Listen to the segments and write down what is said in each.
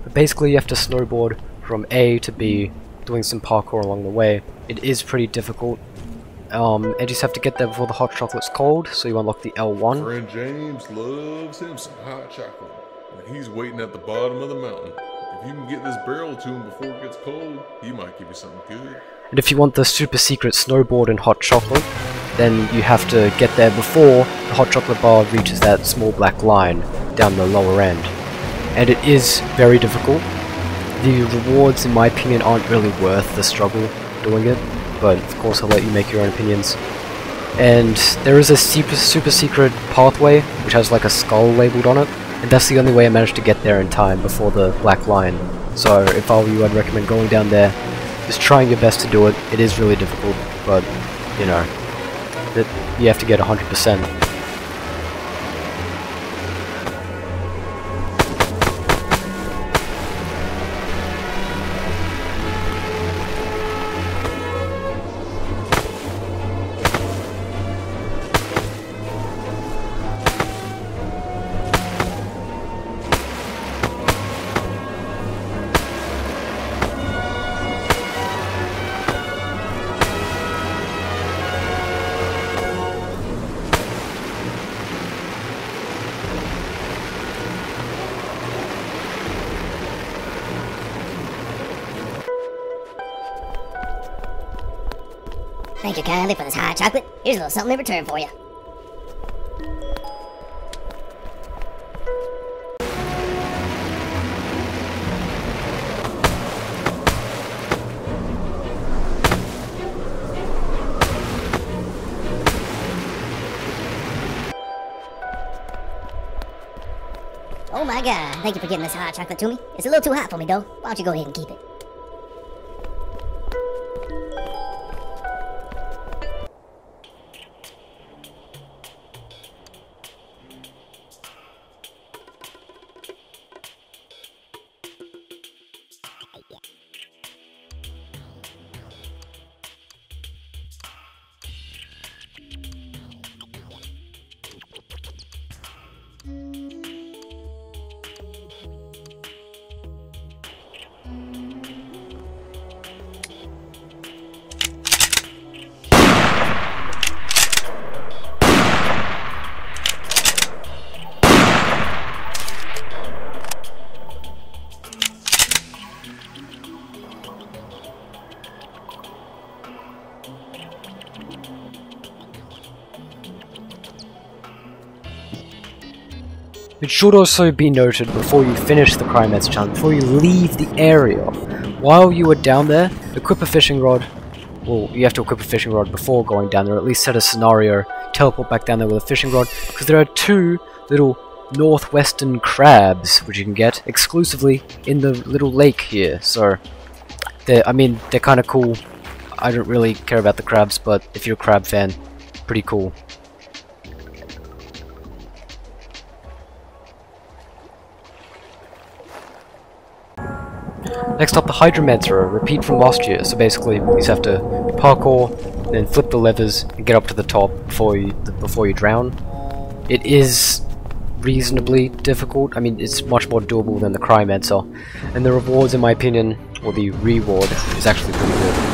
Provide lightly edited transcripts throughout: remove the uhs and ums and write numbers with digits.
But basically you have to snowboard from A to B, doing some parkour along the way. It is pretty difficult. And you just have to get there before the hot chocolate's cold, so you unlock the L1. Friend James loves him some hot chocolate, and he's waiting at the bottom of the mountain. If you can get this barrel to him before it gets cold, he might give you something good. And if you want the super secret snowboard and hot chocolate, then you have to get there before the hot chocolate bar reaches that small black line down the lower end. And it is very difficult. The rewards, in my opinion, aren't really worth the struggle doing it, but of course I'll let you make your own opinions. And there is a super secret pathway which has like a skull labelled on it, and that's the only way I managed to get there in time before the black line. So if I were you, I'd recommend going down there, just trying your best to do it. It is really difficult, but you know, you have to get 100%. Thank you kindly for this hot chocolate. Here's a little something in return for you. Oh my god, thank you for giving this hot chocolate to me. It's a little too hot for me though. Why don't you go ahead and keep it? It should also be noted before you finish the Cryomancer challenge, before you leave the area, while you are down there, equip a fishing rod. Well, you have to equip a fishing rod before going down there, or at least set a scenario, teleport back down there with a fishing rod, because there are two little northwestern crabs, which you can get exclusively in the little lake here, so they're kind of cool. I don't really care about the crabs, but if you're a crab fan, pretty cool. Next up, the Hydromancer, a repeat from last year. So basically, you just have to parkour, then flip the levers, and get up to the top before you drown. It is reasonably difficult. I mean, it's much more doable than the Cryomancer, and the rewards, in my opinion, or the reward, is actually pretty good.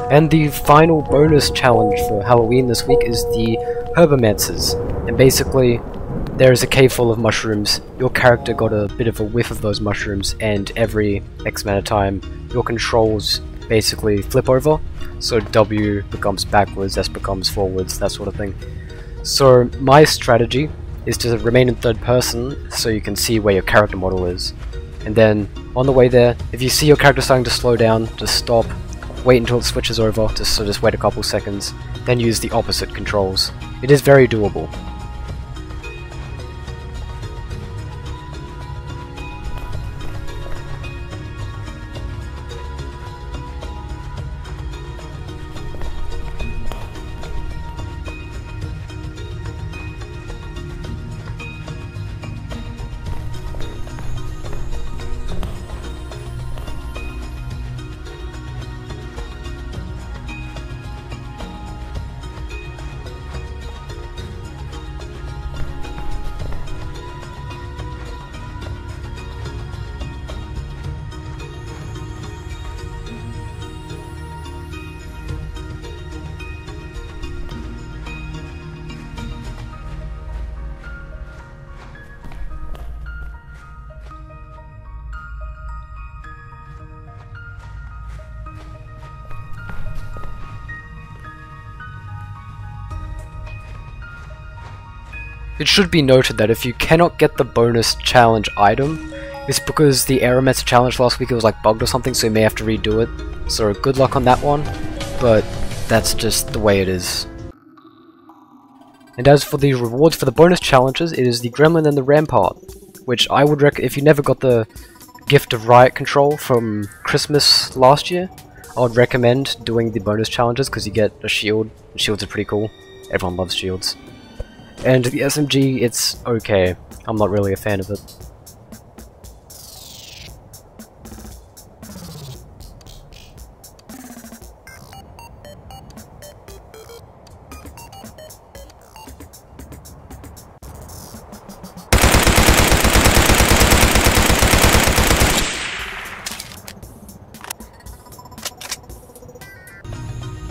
And the final bonus challenge for Halloween this week is the Herbomancers. And basically, there is a cave full of mushrooms. Your character got a bit of a whiff of those mushrooms, and every X amount of time, your controls basically flip over. So W becomes backwards, S becomes forwards, that sort of thing. So my strategy is to remain in third person so you can see where your character model is. And then on the way there, if you see your character starting to slow down, just stop, wait until it switches over, just wait a couple seconds, then use the opposite controls. It is very doable. It should be noted that if you cannot get the bonus challenge item, it's because the Hydromancer challenge last week it was like bugged or something, so you may have to redo it. So good luck on that one, but that's just the way it is. And as for the rewards for the bonus challenges, it is the Gremlin and the Rampart, which I would recommend if you never got the gift of riot control from Christmas last year. I would recommend doing the bonus challenges because you get a shield, and shields are pretty cool. Everyone loves shields. And the SMG, it's okay. I'm not really a fan of it.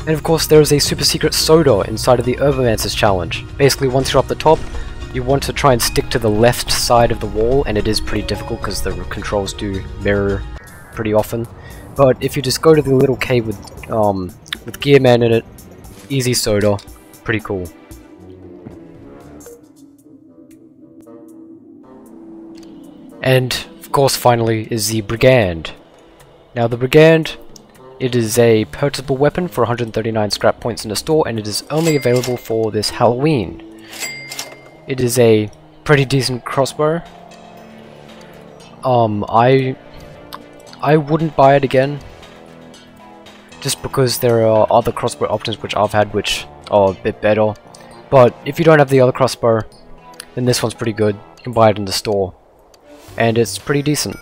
And of course there is a super secret soda inside of the Herbomancer's challenge. Basically once you're up the top, you want to try and stick to the left side of the wall, and it is pretty difficult because the controls do mirror pretty often. But if you just go to the little cave with Gearman in it, easy soda, pretty cool. And of course finally is the Brigand. Now the Brigand, it is a purchasable weapon for 139 scrap points in the store, and it is only available for this Halloween. It is a pretty decent crossbow. I wouldn't buy it again, just because there are other crossbow options which I've had which are a bit better. But if you don't have the other crossbow, then this one's pretty good. You can buy it in the store, and it's pretty decent.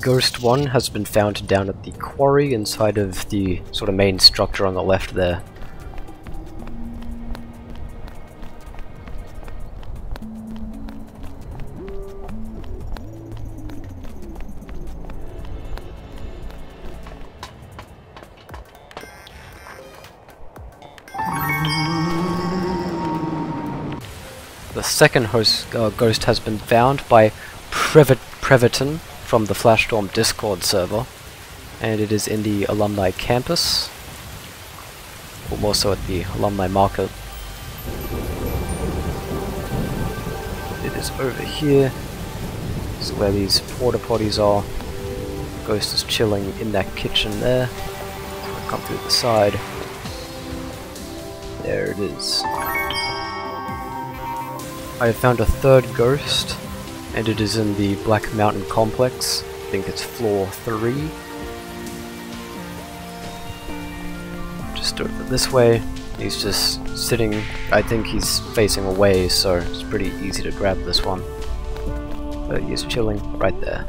Ghost 1 has been found down at the Quarry inside of the sort of main structure on the left there. The second ghost has been found by Previton from the Flashstorm Discord server, and it is in the Alumni campus, or more so at the Alumni market. It is over here, this is where these porta potties are. Ghost is chilling in that kitchen there, so I'll come through the side. There it is. I have found a third ghost, and it is in the Black Mountain complex. I think it's floor 3. Just over this way. He's just sitting, I think he's facing away, so it's pretty easy to grab this one. But he's chilling right there.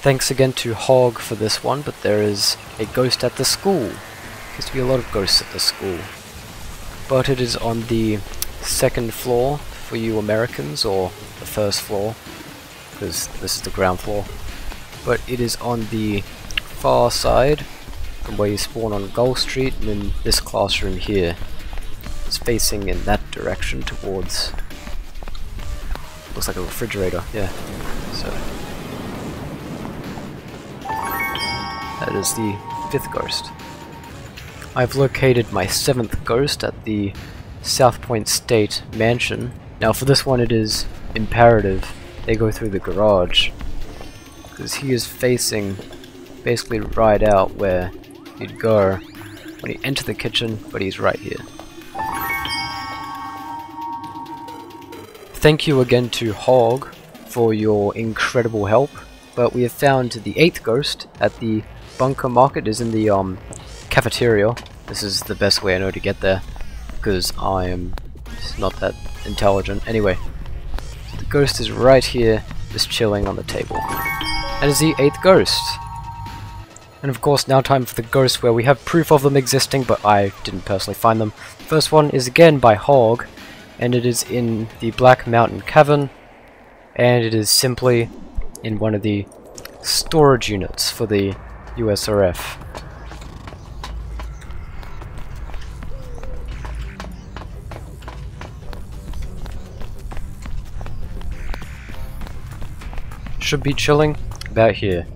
Thanks again to Hog for this one, but there is a ghost at the school. Used to be a lot of ghosts at the school. But it is on the second floor for you Americans, or the first floor, because this is the ground floor. But it is on the far side from where you spawn on Gull Street, and then this classroom here is facing in that direction towards... looks like a refrigerator, yeah. So... that is the 5th ghost. I've located my 7th ghost at the Southpoint State Mansion. Now for this one it is imperative they go through the garage, because he is facing basically right out where you'd go when you enter the kitchen, but he's right here. Thank you again to Hog for your incredible help, but we have found the 8th ghost at the Bunker Market. Is in the cafeteria. This is the best way I know to get there, because I am just not that intelligent. Anyway, the ghost is right here, just chilling on the table. That is the 8th ghost. And of course, now time for the ghosts where we have proof of them existing, but I didn't personally find them. First one is again by Hog, and it is in the Black Mountain Cavern, and it is simply in one of the storage units for the USRF. Should be chilling about here.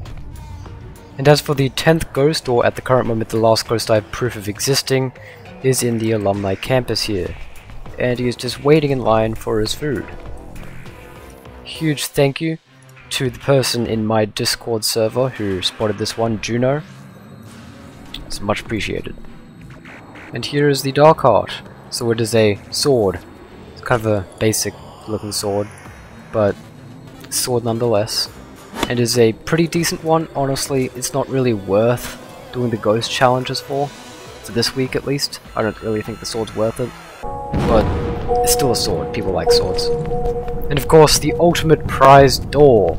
And as for the 10th ghost, or at the current moment the last ghost I have proof of existing, is in the Alumni campus here, and he is just waiting in line for his food. Huge thank you to the person in my Discord server who spotted this one, Juno. It's much appreciated. And here is the Darkheart. So it is a sword. It's kind of a basic looking sword, but sword nonetheless. And is a pretty decent one. Honestly, it's not really worth doing the ghost challenges for this week at least. I don't really think the sword's worth it, but it's still a sword. People like swords. And of course, the ultimate prize door.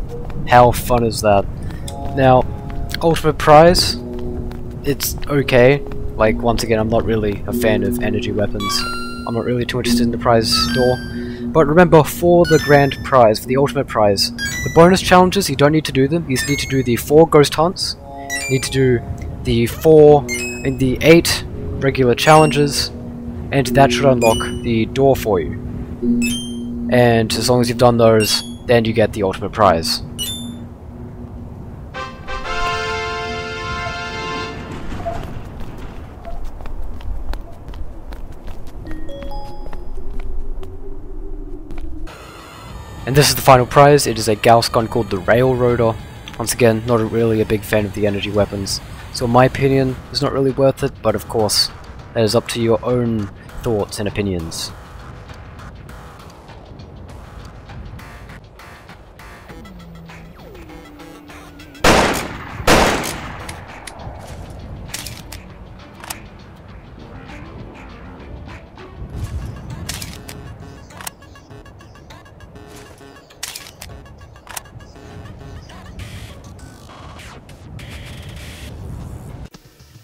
How fun is that? Now, ultimate prize, it's okay. Like, once again, I'm not really a fan of energy weapons. I'm not really too interested in the prize door. But remember, for the grand prize, for the ultimate prize, the bonus challenges, you don't need to do them. You just need to do the 4 ghost hunts. You need to do the 8 regular challenges, and that should unlock the door for you. And as long as you've done those, then you get the ultimate prize. And this is the final prize. It is a Gauss gun called the Railroader. Once again, not really a big fan of the energy weapons, so in my opinion, it's not really worth it, but of course, that is up to your own thoughts and opinions.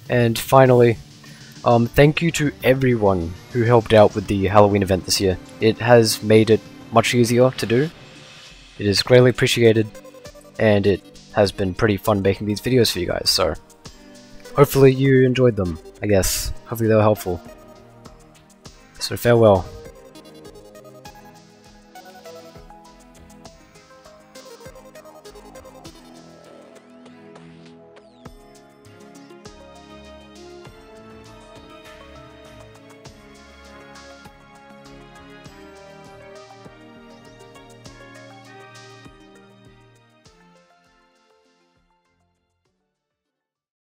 And finally, thank you to everyone who helped out with the Halloween event this year. It has made it much easier to do. It is greatly appreciated, and it has been pretty fun making these videos for you guys, so hopefully you enjoyed them, I guess. Hopefully they were helpful. So farewell.